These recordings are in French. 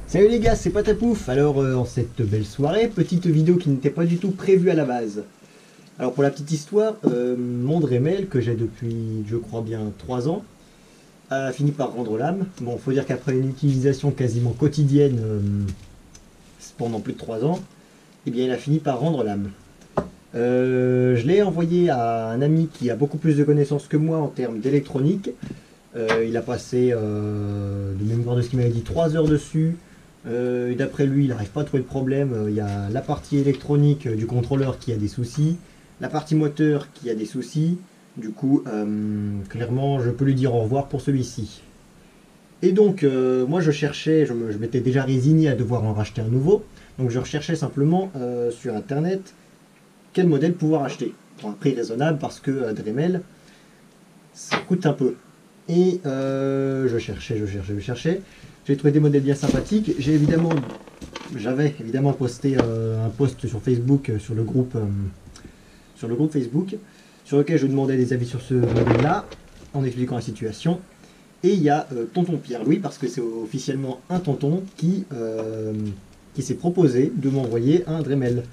Salut les gars, c'est Patapouf. Alors en cette belle soirée, petite vidéo qui n'était pas du tout prévue à la base. Alors pour la petite histoire, mon Dremel que j'ai depuis je crois bien 3 ans a fini par rendre l'âme. Bon, faut dire qu'après une utilisation quasiment quotidienne pendant plus de 3 ans, eh bien il a fini par rendre l'âme. Je l'ai envoyé à un ami qui a beaucoup plus de connaissances que moi en termes d'électronique. Il a passé, de mémoire de ce qu'il m'avait dit, 3 heures dessus. D'après lui, il n'arrive pas à trouver de problème. Il y a la partie électronique du contrôleur qui a des soucis, la partie moteur qui a des soucis. Du coup, clairement, je peux lui dire au revoir pour celui-ci. Et donc, moi je cherchais, je m'étais déjà résigné à devoir en racheter un nouveau. Donc je recherchais simplement sur internet quel modèle pouvoir acheter. Pour un prix raisonnable parce que Dremel, ça coûte un peu. Et je cherchais. J'ai trouvé des modèles bien sympathiques. J'avais évidemment posté un post sur Facebook, sur le groupe Facebook, sur lequel je demandais des avis sur ce modèle-là, en expliquant la situation. Et il y a tonton Pierre-Louis, parce que c'est officiellement un tonton qui s'est proposé de m'envoyer un Dremel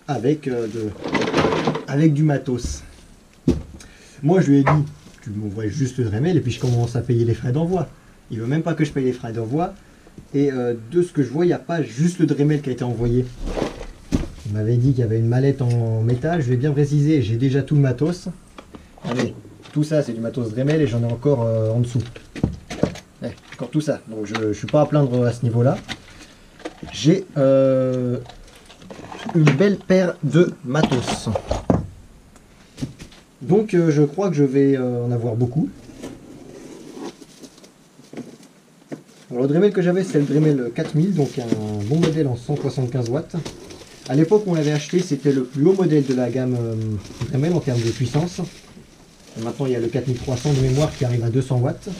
avec du matos. Moi je lui ai dit, tu m'envoies juste le Dremel et puis je commence à payer les frais d'envoi. Il veut même pas que je paye les frais d'envoi. Et de ce que je vois, il n'y a pas juste le Dremel qui a été envoyé. Il m'avait dit qu'il y avait une mallette en métal. Je vais bien préciser, j'ai déjà tout le matos. Allez, tout ça c'est du matos Dremel et j'en ai encore en dessous. Encore tout ça. Donc je ne suis pas à plaindre à ce niveau-là. J'ai une belle paire de matos. Donc je crois que je vais en avoir beaucoup. Alors, le Dremel que j'avais, c'est le Dremel 4000, donc un bon modèle en 175 watts. A l'époque où on l'avait acheté, c'était le plus haut modèle de la gamme Dremel en termes de puissance. Et maintenant, il y a le 4300 de mémoire qui arrive à 200 watts.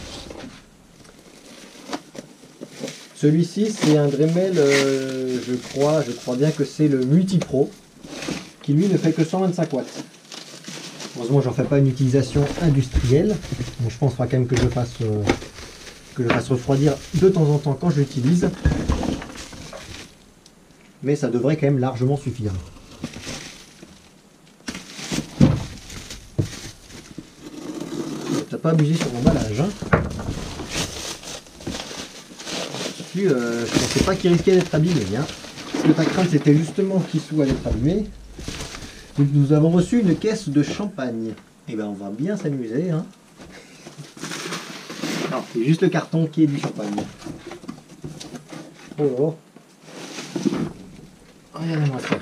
Celui-ci, c'est un Dremel, je crois bien que c'est le Multi Pro, qui lui ne fait que 125 watts. Heureusement, j'en fais pas une utilisation industrielle. Bon, je pense qu'il faudra quand même que je fasse refroidir de temps en temps quand je l'utilise, mais ça devrait quand même largement suffire. T'as pas abusé sur l'emballage, hein. Je pensais pas qu'il risquait d'être abîmé, hein. Ce que ta crainte c'était justement qu'il soit d'être abîmé. Donc nous avons reçu une caisse de champagne. Et ben on va bien s'amuser, hein. Non, c'est juste le carton qui est du champagne. Oh. Regardez-moi ça.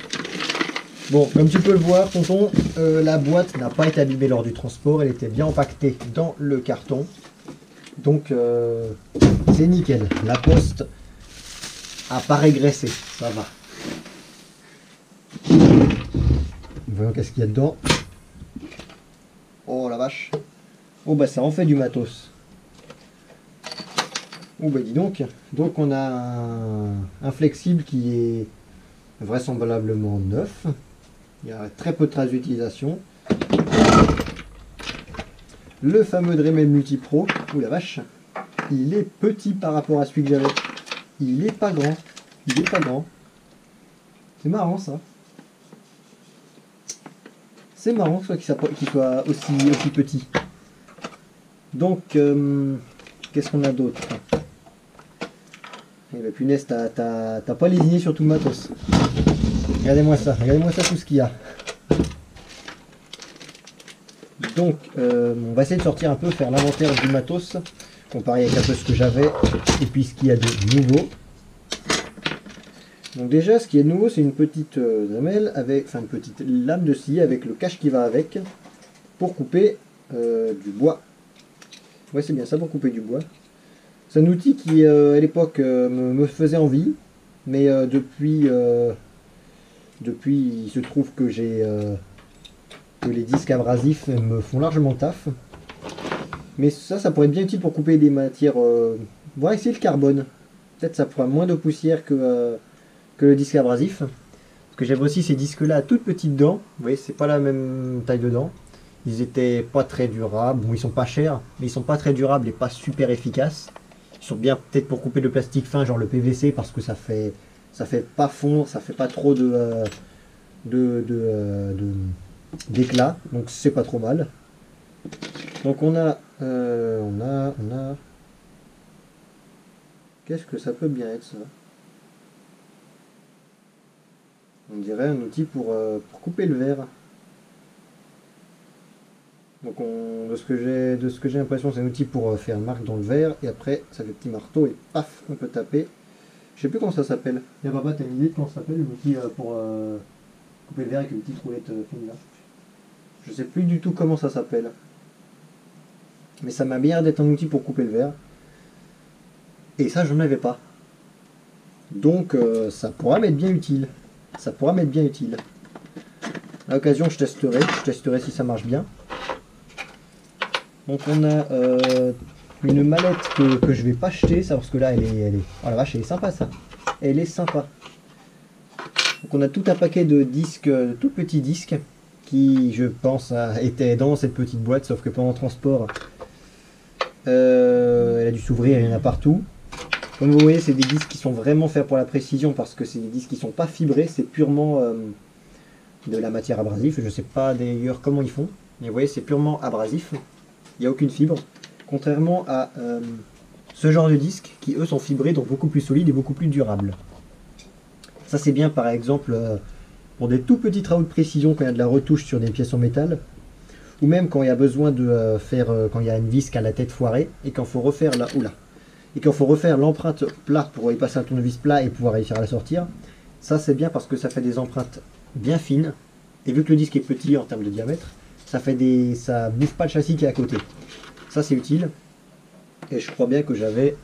Bon, comme tu peux le voir, tonton, la boîte n'a pas été abîmée lors du transport. Elle était bien empaquetée dans le carton. Donc, c'est nickel. La poste a pas régressé. Ça va. Voyons qu'est-ce qu'il y a dedans. Oh la vache. Oh bah ça en fait du matos. Oh bah dis donc. Donc on a un flexible qui est vraisemblablement neuf. Il y a très peu de traces d'utilisation. Le fameux Dremel Multi Pro. Ouh la vache. Il est petit par rapport à celui que j'avais. Il est pas grand. Il est pas grand. C'est marrant ça. C'est marrant qu'il soit aussi petit. Donc, qu'est-ce qu'on a d'autre? Eh ben punaise, t'as pas lésiné sur tout le matos. Regardez-moi ça tout ce qu'il y a. Donc, on va essayer de sortir un peu, faire l'inventaire du matos, comparer avec un peu ce que j'avais, et puis ce qu'il y a de nouveau. Donc déjà, ce qui est nouveau, c'est une petite Dremel, une petite lame de scie avec le cache qui va avec, pour couper du bois. Ouais, c'est bien ça, pour couper du bois. C'est un outil qui, à l'époque, me faisait envie, mais depuis, il se trouve que que les disques abrasifs me font largement taf. Mais ça pourrait être bien utile pour couper des matières. On va essayer le carbone. Peut-être ça fera moins de poussière que le disque abrasif. Parce que j'avais aussi ces disques-là à toutes petites dents. Vous voyez, c'est pas la même taille de dents. Ils étaient pas très durables. Bon, ils sont pas chers, mais ils sont pas très durables et pas super efficaces. Ils sont bien peut-être pour couper le plastique fin, genre le PVC, parce que ça fait pas fond, ça fait pas trop d'éclat, donc c'est pas trop mal. Donc on a. Qu'est-ce que ça peut bien être ça? On dirait un outil pour couper le verre. Donc de ce que j'ai l'impression, c'est un outil pour faire une marque dans le verre, et après ça fait petit marteau et paf, on peut taper. Je sais plus comment ça s'appelle. Y'a papa, t'as une idée de comment ça s'appelle l'outil pour couper le verre avec une petite roulette fine là? Je sais plus du tout comment ça s'appelle. Mais ça m'a bien l'air d'être un outil pour couper le verre. Et ça, j'en avais pas. Donc ça pourra m'être bien utile. Ça pourra m'être bien utile. À l'occasion, je testerai si ça marche bien. Donc on a une mallette que je vais pas jeter, ça, parce que là, elle est... Oh la vache, elle est sympa ça. Elle est sympa. Donc on a tout un paquet de disques, tout petits disques, qui, je pense, étaient dans cette petite boîte, sauf que pendant le transport, elle a dû s'ouvrir, il y en a partout. Comme vous voyez, c'est des disques qui sont vraiment faits pour la précision, parce que c'est des disques qui sont pas fibrés, c'est purement de la matière abrasive. Je sais pas d'ailleurs comment ils font, mais vous voyez, c'est purement abrasif. Il n'y a aucune fibre, contrairement à ce genre de disques qui eux sont fibrés, donc beaucoup plus solides et beaucoup plus durables. Ça c'est bien par exemple pour des tout petits travaux de précision quand il y a de la retouche sur des pièces en métal, ou même quand il y a besoin de faire, quand il y a une vis qui a la tête foirée et qu'il faut refaire l'empreinte plat pour y passer un tournevis plat et pouvoir réussir à la sortir. Ça c'est bien parce que ça fait des empreintes bien fines, et vu que le disque est petit en termes de diamètre, ça bouffe pas le châssis qui est à côté. Ça c'est utile. Et je crois bien que j'avais...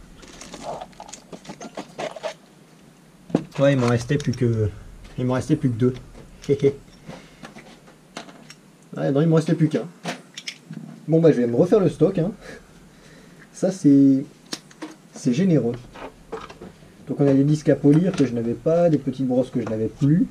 Ouais, il m'en restait plus que... Il m'en restait plus que 2. Ouais, non, il m'en restait plus qu'un. Bon bah je vais me refaire le stock. Hein. Ça c'est généreux. Donc on a des disques à polir que je n'avais pas, des petites brosses que je n'avais plus.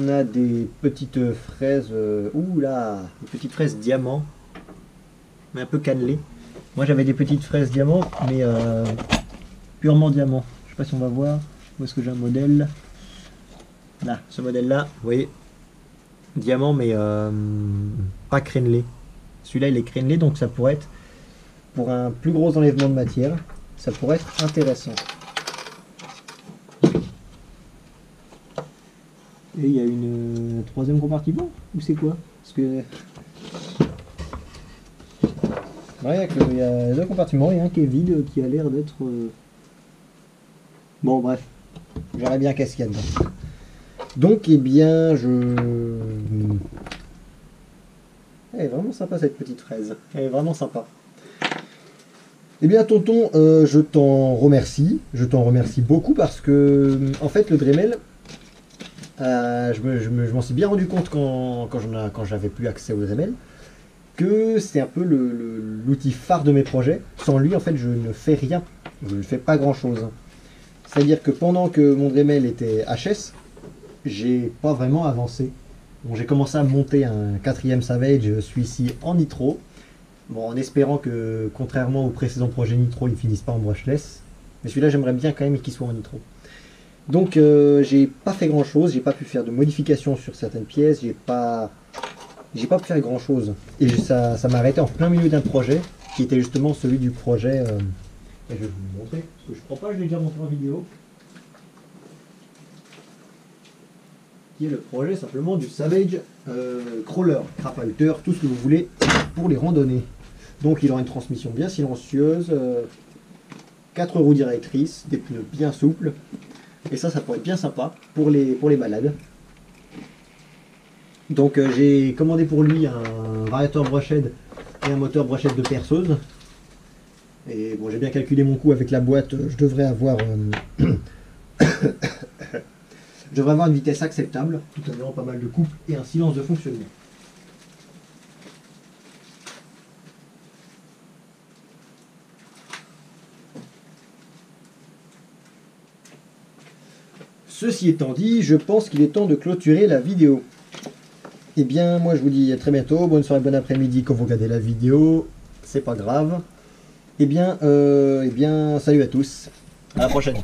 On a des petites fraises, ouh là, des petites fraises diamant, mais un peu cannelées. Moi j'avais des petites fraises diamant, mais purement diamant. Je sais pas si on va voir, où est-ce que j'ai un modèle. Là, ce modèle-là, vous voyez, diamant, mais pas crénelé. Celui-là il est crénelé, donc ça pourrait être, pour un plus gros enlèvement de matière, ça pourrait être intéressant. Et il y a une troisième compartiment, ou c'est quoi? Parce que... Ouais, il y a deux compartiments et un qui est vide, qui a l'air d'être... Bon bref, je verrai bien qu'est-ce qu'il y a dedans. Donc eh bien Elle est vraiment sympa cette petite fraise, elle est vraiment sympa. Eh bien tonton, je t'en remercie beaucoup parce que en fait le Dremel, je m'en suis bien rendu compte quand j'avais plus accès au Dremel, que c'est un peu l'outil phare de mes projets. Sans lui, en fait, je ne fais rien. Je ne fais pas grand-chose. C'est-à-dire que pendant que mon Dremel était HS, j'ai pas vraiment avancé. Bon, j'ai commencé à monter un 4ème Savage, celui-ci en nitro. Bon, en espérant que, contrairement aux précédents projets nitro, ils finissent pas en brushless. Mais celui-là, j'aimerais bien quand même qu'il soit en nitro. Donc j'ai pas fait grand chose, j'ai pas pu faire de modifications sur certaines pièces, j'ai pas pu faire grand chose. Et ça m'a arrêté en plein milieu d'un projet, qui était justement celui du projet... Et je vais vous montrer, parce que je crois pas que je l'ai déjà montré en vidéo. Qui est le projet simplement du Savage Crawler, Crapauter, tout ce que vous voulez pour les randonnées. Donc il aura une transmission bien silencieuse, 4 roues directrices, des pneus bien souples. Et ça pourrait être bien sympa pour les balades. Donc j'ai commandé pour lui un variateur brushed et un moteur brushed de perceuse. Et bon, j'ai bien calculé mon coût avec la boîte, je devrais avoir une vitesse acceptable, tout en ayant pas mal de couple et un silence de fonctionnement. Ceci étant dit, je pense qu'il est temps de clôturer la vidéo. Et bien, moi je vous dis à très bientôt. Bonne soirée, bon après-midi quand vous regardez la vidéo. C'est pas grave. Et bien, salut à tous. À la prochaine.